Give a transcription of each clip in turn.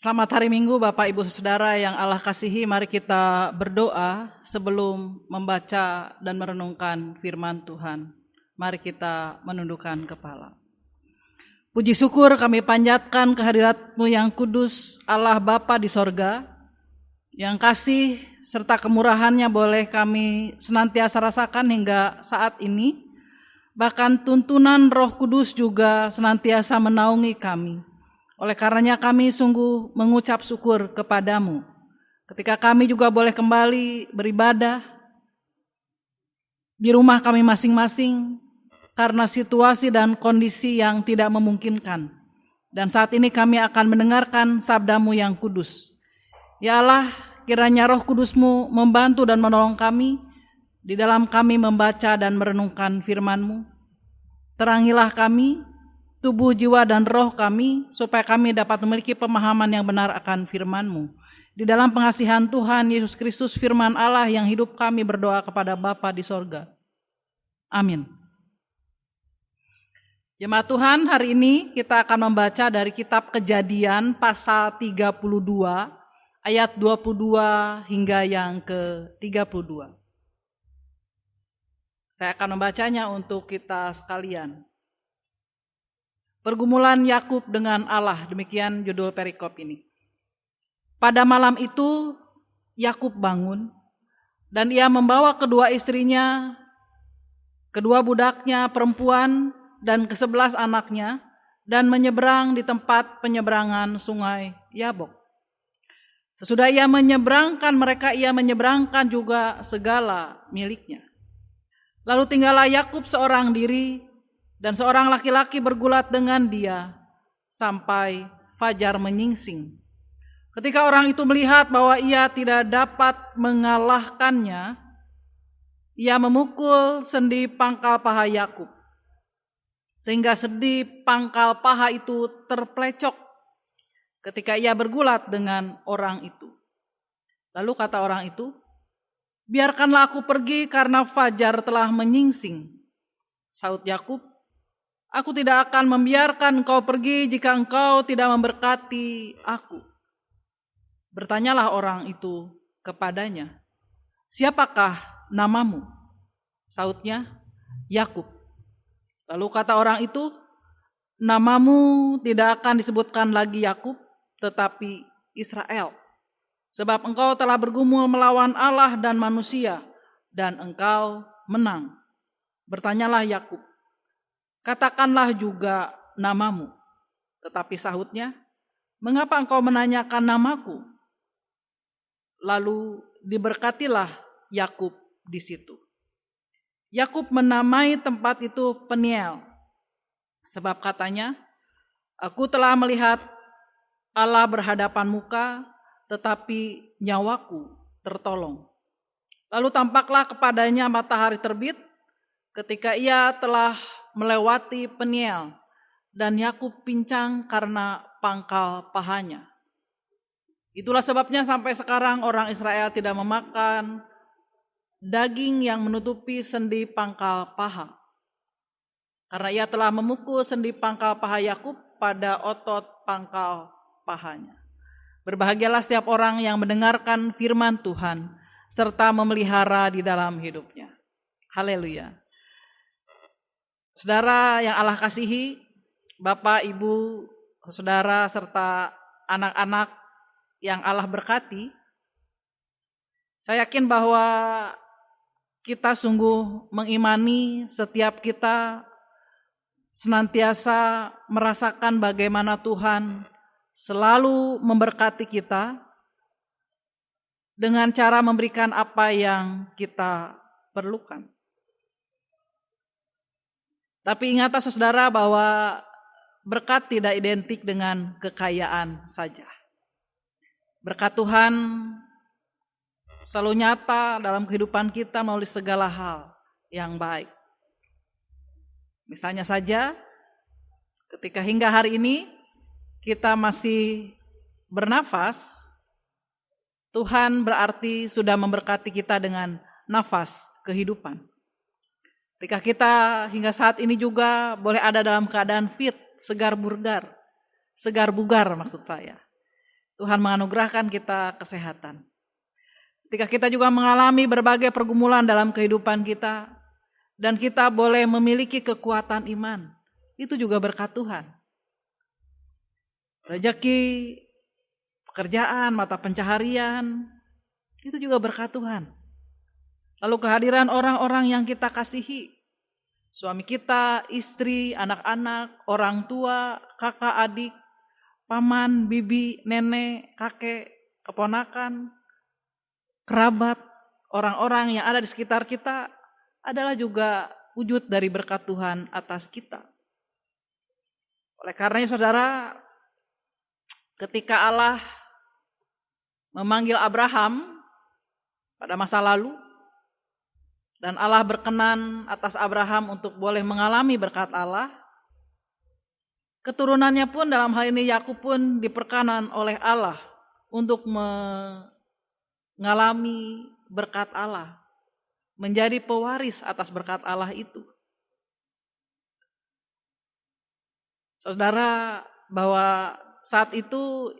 Selamat hari Minggu Bapak Ibu Saudara yang Allah kasihi, mari kita berdoa sebelum membaca dan merenungkan firman Tuhan. Mari kita menundukkan kepala. Puji syukur kami panjatkan kehadirat-Mu yang kudus, Allah Bapa di sorga, yang kasih serta kemurahan-Nya boleh kami senantiasa rasakan hingga saat ini. Bahkan tuntunan Roh Kudus juga senantiasa menaungi kami. Oleh karenanya kami sungguh mengucap syukur kepadamu. Ketika kami juga boleh kembali beribadah di rumah kami masing-masing karena situasi dan kondisi yang tidak memungkinkan. Dan saat ini kami akan mendengarkan sabdamu yang kudus. Ya Allah, kiranya Roh Kudus-Mu membantu dan menolong kami di dalam kami membaca dan merenungkan firman-Mu. Terangilah kami, tubuh, jiwa, dan roh kami, supaya kami dapat memiliki pemahaman yang benar akan firman-Mu. Di dalam pengasihan Tuhan Yesus Kristus, firman Allah yang hidup, kami berdoa kepada Bapa di sorga. Amin. Jemaat Tuhan, hari ini kita akan membaca dari kitab Kejadian pasal 32, ayat 22 hingga yang ke-32. Saya akan membacanya untuk kita sekalian. Pergumulan Yakub dengan Allah, demikian judul perikop ini. Pada malam itu Yakub bangun dan ia membawa kedua istrinya, kedua budaknya perempuan dan ke-11 anaknya dan menyeberang di tempat penyeberangan sungai Yabok. Sesudah ia menyeberangkan mereka, ia menyeberangkan juga segala miliknya. Lalu tinggallah Yakub seorang diri, dan seorang laki-laki bergulat dengan dia sampai fajar menyingsing. Ketika orang itu melihat bahwa ia tidak dapat mengalahkannya, ia memukul sendi pangkal paha Yakub, sehingga sendi pangkal paha itu terplecok ketika ia bergulat dengan orang itu. Lalu kata orang itu, "Biarkanlah aku pergi karena fajar telah menyingsing." Saut Yakub, "Aku tidak akan membiarkan engkau pergi jika engkau tidak memberkati aku." Bertanyalah orang itu kepadanya, "Siapakah namamu?" Sautnya, "Yakub." Lalu kata orang itu, "Namamu tidak akan disebutkan lagi Yakub, tetapi Israel. Sebab engkau telah bergumul melawan Allah dan manusia, dan engkau menang." Bertanyalah Yakub, "Katakanlah juga namamu." Tetapi sahutnya, "Mengapa engkau menanyakan namaku?" Lalu diberkatilah Yakub di situ. Yakub menamai tempat itu Peniel, sebab katanya, "Aku telah melihat Allah berhadapan muka, tetapi nyawaku tertolong." Lalu tampaklah kepadanya matahari terbit ketika ia telah melewati Peniel, dan Yakub pincang karena pangkal pahanya. Itulah sebabnya sampai sekarang orang Israel tidak memakan daging yang menutupi sendi pangkal paha, karena ia telah memukul sendi pangkal paha Yakub pada otot pangkal pahanya. Berbahagialah setiap orang yang mendengarkan firman Tuhan serta memelihara di dalam hidupnya. Haleluya. Saudara yang Allah kasihi, Bapak, Ibu, Saudara, serta anak-anak yang Allah berkati, saya yakin bahwa kita sungguh mengimani setiap kita senantiasa merasakan bagaimana Tuhan selalu memberkati kita dengan cara memberikan apa yang kita perlukan. Tapi ingatlah saudara bahwa berkat tidak identik dengan kekayaan saja. Berkat Tuhan selalu nyata dalam kehidupan kita melalui segala hal yang baik. Misalnya saja, ketika hingga hari ini kita masih bernafas, Tuhan berarti sudah memberkati kita dengan nafas kehidupan. Ketika kita hingga saat ini juga boleh ada dalam keadaan fit, segar bugar maksud saya. Tuhan menganugerahkan kita kesehatan. Ketika kita juga mengalami berbagai pergumulan dalam kehidupan kita, dan kita boleh memiliki kekuatan iman, itu juga berkat Tuhan. Rezeki, pekerjaan, mata pencaharian, itu juga berkat Tuhan. Lalu kehadiran orang-orang yang kita kasihi, suami kita, istri, anak-anak, orang tua, kakak, adik, paman, bibi, nenek, kakek, keponakan, kerabat, orang-orang yang ada di sekitar kita adalah juga wujud dari berkat Tuhan atas kita. Oleh karenanya saudara, ketika Allah memanggil Abraham pada masa lalu, dan Allah berkenan atas Abraham untuk boleh mengalami berkat Allah, keturunannya pun dalam hal ini Yakub pun diperkenan oleh Allah untuk mengalami berkat Allah, menjadi pewaris atas berkat Allah itu. Saudara, bahwa saat itu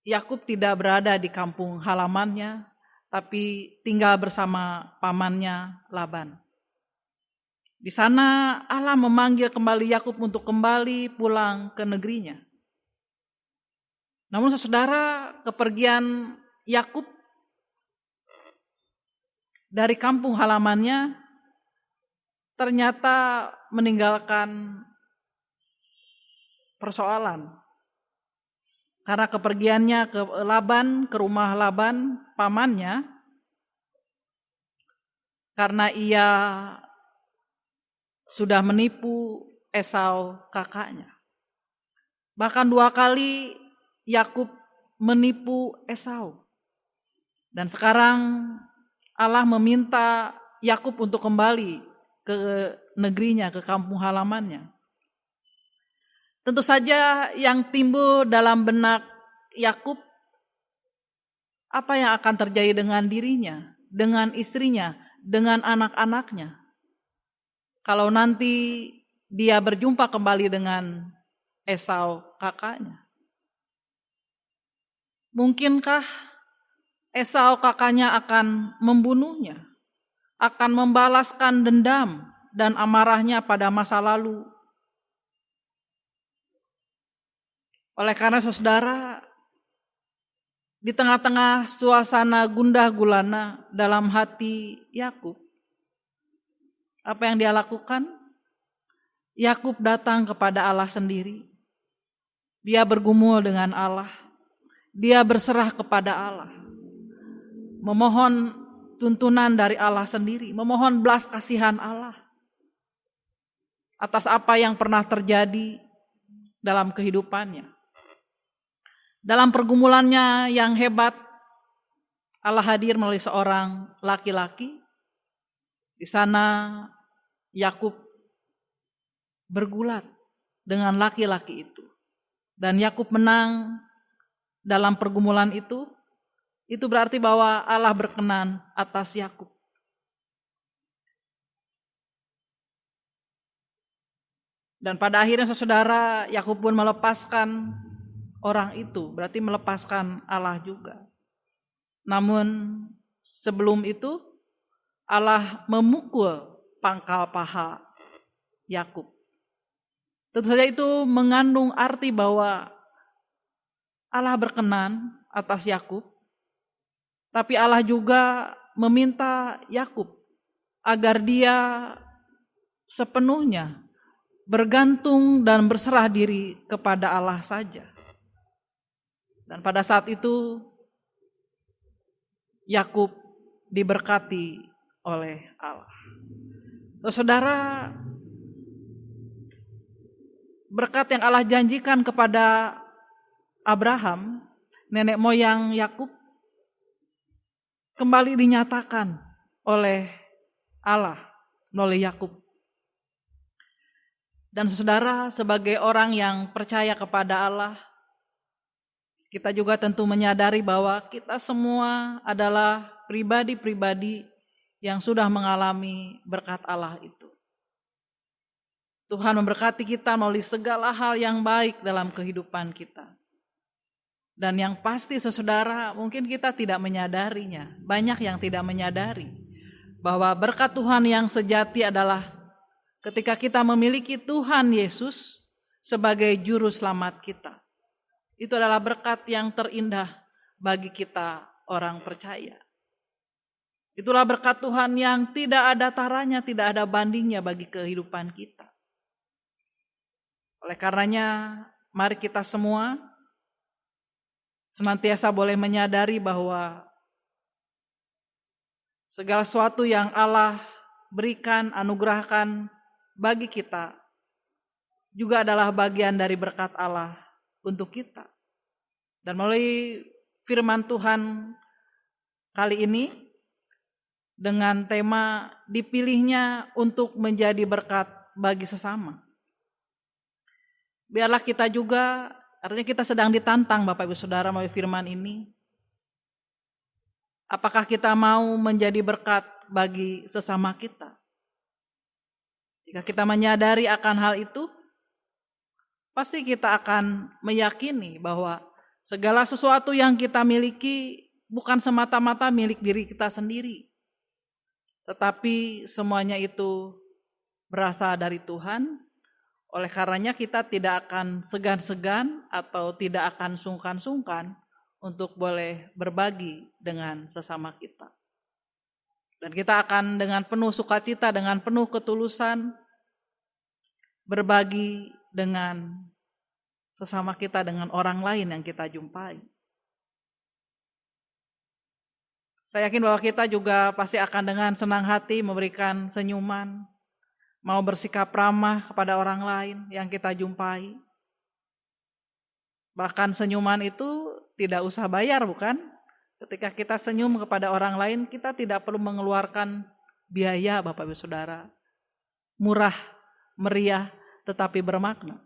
Yakub tidak berada di kampung halamannya, tapi tinggal bersama pamannya Laban. Di sana Allah memanggil kembali Yakub untuk kembali pulang ke negerinya. Namun saudara, kepergian Yakub dari kampung halamannya ternyata meninggalkan persoalan. Karena kepergiannya ke Laban, ke rumah Laban, pamannya, karena ia sudah menipu Esau kakaknya. Bahkan 2 kali Yakub menipu Esau. Dan sekarang Allah meminta Yakub untuk kembali ke negerinya, ke kampung halamannya. Tentu saja yang timbul dalam benak Yakub, apa yang akan terjadi dengan dirinya, dengan istrinya, dengan anak-anaknya. Kalau nanti dia berjumpa kembali dengan Esau kakaknya. Mungkinkah Esau kakaknya akan membunuhnya, akan membalaskan dendam dan amarahnya pada masa lalu? Oleh karena saudara, di tengah-tengah suasana gundah gulana dalam hati Yakub, apa yang dia lakukan? Yakub datang kepada Allah sendiri. Dia bergumul dengan Allah. Dia berserah kepada Allah. Memohon tuntunan dari Allah sendiri, memohon belas kasihan Allah atas apa yang pernah terjadi dalam kehidupannya. Dalam pergumulannya yang hebat, Allah hadir melalui seorang laki-laki. Di sana Yakub bergulat dengan laki-laki itu. Dan Yakub menang dalam pergumulan itu. Itu berarti bahwa Allah berkenan atas Yakub. Dan pada akhirnya saudara, Yakub pun melepaskan orang itu, berarti melepaskan Allah juga. Namun sebelum itu Allah memukul pangkal paha Yakub. Tentu saja itu mengandung arti bahwa Allah berkenan atas Yakub, tapi Allah juga meminta Yakub agar dia sepenuhnya bergantung dan berserah diri kepada Allah saja. Dan pada saat itu Yakub diberkati oleh Allah. Saudara, berkat yang Allah janjikan kepada Abraham, nenek moyang Yakub, kembali dinyatakan oleh Allah melalui Yakub. Dan saudara, sebagai orang yang percaya kepada Allah, kita juga tentu menyadari bahwa kita semua adalah pribadi-pribadi yang sudah mengalami berkat Allah itu. Tuhan memberkati kita melalui segala hal yang baik dalam kehidupan kita. Dan yang pasti saudara, mungkin kita tidak menyadarinya. Banyak yang tidak menyadari bahwa berkat Tuhan yang sejati adalah ketika kita memiliki Tuhan Yesus sebagai juru selamat kita. Itu adalah berkat yang terindah bagi kita orang percaya. Itulah berkat Tuhan yang tidak ada taranya, tidak ada bandingnya bagi kehidupan kita. Oleh karenanya, mari kita semua senantiasa boleh menyadari bahwa segala sesuatu yang Allah berikan, anugerahkan bagi kita juga adalah bagian dari berkat Allah untuk kita. Dan melalui firman Tuhan kali ini dengan tema dipilihnya untuk menjadi berkat bagi sesama. Biarlah kita juga, artinya kita sedang ditantang Bapak Ibu Saudara melalui firman ini. Apakah kita mau menjadi berkat bagi sesama kita? Jika kita menyadari akan hal itu, pasti kita akan meyakini bahwa segala sesuatu yang kita miliki bukan semata-mata milik diri kita sendiri. Tetapi semuanya itu berasal dari Tuhan. Oleh karenanya kita tidak akan segan-segan atau tidak akan sungkan-sungkan untuk boleh berbagi dengan sesama kita. Dan kita akan dengan penuh sukacita, dengan penuh ketulusan berbagi dengan sesama kita, dengan orang lain yang kita jumpai. Saya yakin bahwa kita juga pasti akan dengan senang hati memberikan senyuman, mau bersikap ramah kepada orang lain yang kita jumpai. Bahkan senyuman itu tidak usah bayar, bukan? Ketika kita senyum kepada orang lain, kita tidak perlu mengeluarkan biaya, Bapak Ibu Saudara. Murah, meriah, tetapi bermakna.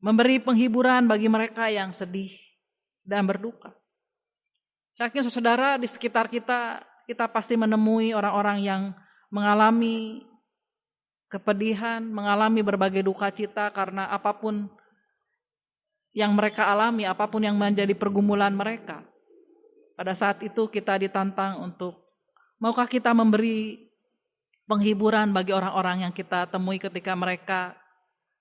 Memberi penghiburan bagi mereka yang sedih dan berduka. Saya yakin saudara di sekitar kita, kita pasti menemui orang-orang yang mengalami kepedihan, mengalami berbagai duka cita karena apapun yang mereka alami, apapun yang menjadi pergumulan mereka. Pada saat itu kita ditantang untuk, maukah kita memberi penghiburan bagi orang-orang yang kita temui ketika mereka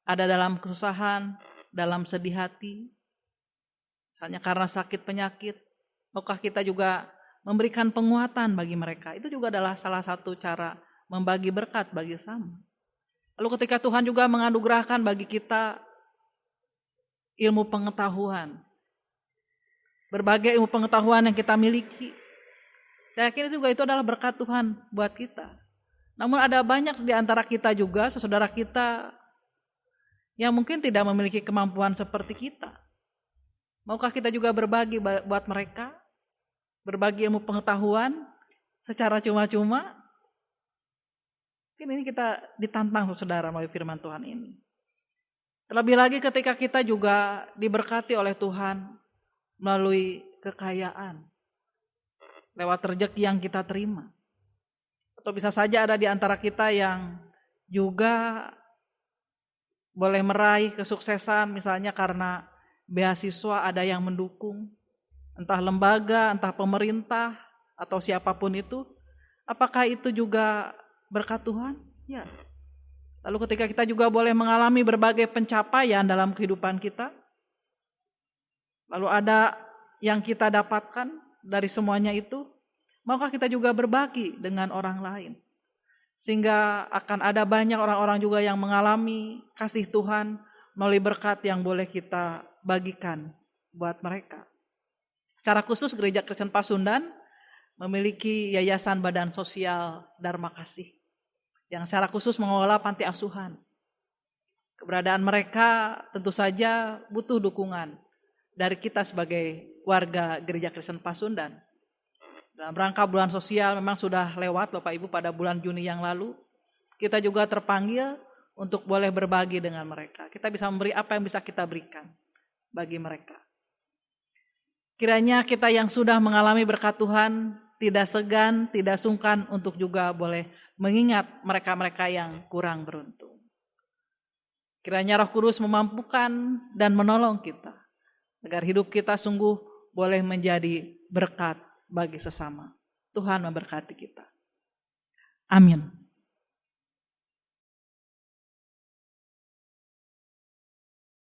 ada dalam kesusahan, dalam sedih hati, misalnya karena sakit penyakit. Maukah kita juga memberikan penguatan bagi mereka? Itu juga adalah salah satu cara membagi berkat bagi sesama. Lalu ketika Tuhan juga menganugerahkan bagi kita ilmu pengetahuan, berbagai ilmu pengetahuan yang kita miliki, saya yakin juga itu adalah berkat Tuhan buat kita. Namun ada banyak di antara kita juga, saudara kita, yang mungkin tidak memiliki kemampuan seperti kita. Maukah kita juga berbagi buat mereka? Berbagi ilmu pengetahuan secara cuma-cuma? Mungkin ini kita ditantang saudara melalui firman Tuhan ini. Terlebih lagi ketika kita juga diberkati oleh Tuhan melalui kekayaan, lewat rezeki yang kita terima. Atau bisa saja ada di antara kita yang juga boleh meraih kesuksesan misalnya karena beasiswa ada yang mendukung. Entah lembaga, entah pemerintah, atau siapapun itu. Apakah itu juga berkat Tuhan? Ya. Lalu ketika kita juga boleh mengalami berbagai pencapaian dalam kehidupan kita, lalu ada yang kita dapatkan dari semuanya itu, maukah kita juga berbagi dengan orang lain? Sehingga akan ada banyak orang-orang juga yang mengalami kasih Tuhan melalui berkat yang boleh kita bagikan buat mereka. Secara khusus Gereja Kristen Pasundan memiliki Yayasan Badan Sosial Dharma Kasih yang secara khusus mengelola panti asuhan. Keberadaan mereka tentu saja butuh dukungan dari kita sebagai warga Gereja Kristen Pasundan. Dalam rangka bulan sosial memang sudah lewat Bapak Ibu pada bulan Juni yang lalu. Kita juga terpanggil untuk boleh berbagi dengan mereka. Kita bisa memberi apa yang bisa kita berikan bagi mereka. Kiranya kita yang sudah mengalami berkat Tuhan tidak segan, tidak sungkan untuk juga boleh mengingat mereka-mereka yang kurang beruntung. Kiranya Roh Kudus memampukan dan menolong kita agar hidup kita sungguh boleh menjadi berkat bagi sesama. Tuhan memberkati kita. Amin.